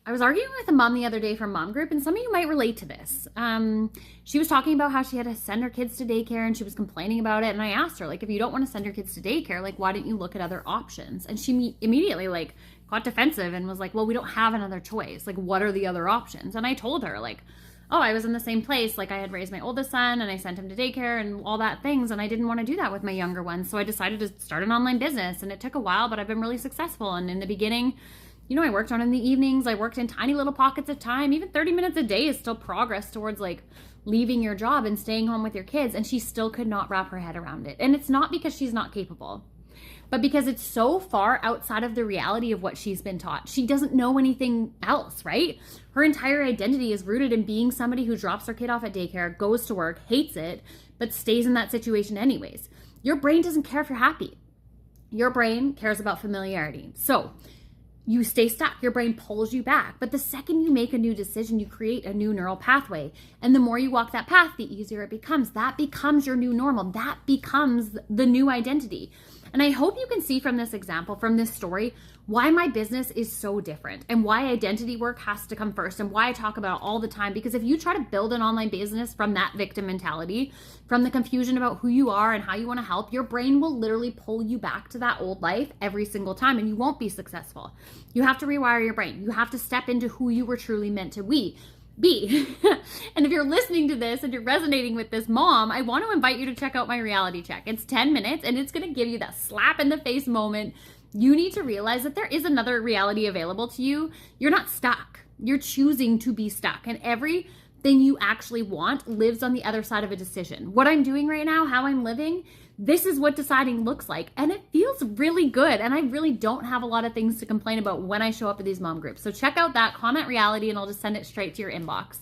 I was arguing with a mom the other day from mom group, and some of you might relate to this. She was talking about how she had to send her kids to daycare, and she was complaining about it. And I asked her, like, if you don't want to send your kids to daycare, like, why didn't you look at other options? And she immediately, like, got defensive and was like, well, we don't have another choice. Like, what are the other options? And I told her, like, oh, I was in the same place. Like, I had raised my oldest son, and I sent him to daycare and all that things, and I didn't want to do that with my younger ones. So I decided to start an online business, and it took a while, but I've been really successful. And in the beginning, I worked on in the evenings. I worked in tiny little pockets of time. Even 30 minutes a day is still progress towards like leaving your job and staying home with your kids. And she still could not wrap her head around it. And it's not because she's not capable, but because it's so far outside of the reality of what she's been taught. She doesn't know anything else, right? Her entire identity is rooted in being somebody who drops her kid off at daycare, goes to work, hates it, but stays in that situation anyways. Your brain doesn't care if you're happy. Your brain cares about familiarity. So you stay stuck. Your brain pulls you back. But the second you make a new decision, you create a new neural pathway. And the more you walk that path, the easier it becomes. That becomes your new normal. That becomes the new identity. And I hope you can see from this example, from this story, why my business is so different and why identity work has to come first and why I talk about it all the time. Because if you try to build an online business from that victim mentality, from the confusion about who you are and how you want to help, your brain will literally pull you back to that old life every single time and you won't be successful. You have to rewire your brain. You have to step into who you were truly meant to be. And if you're listening to this and you're resonating with this mom, I want to invite you to check out my reality check. It's 10 minutes and it's going to give you that slap in the face moment. You need to realize that there is another reality available to you. You're not stuck. You're choosing to be stuck. And everything you actually want lives on the other side of a decision. What I'm doing right now, how I'm living, this is what deciding looks like. And it feels really good. And I really don't have a lot of things to complain about when I show up at these mom groups. So check out that, comment reality, and I'll just send it straight to your inbox.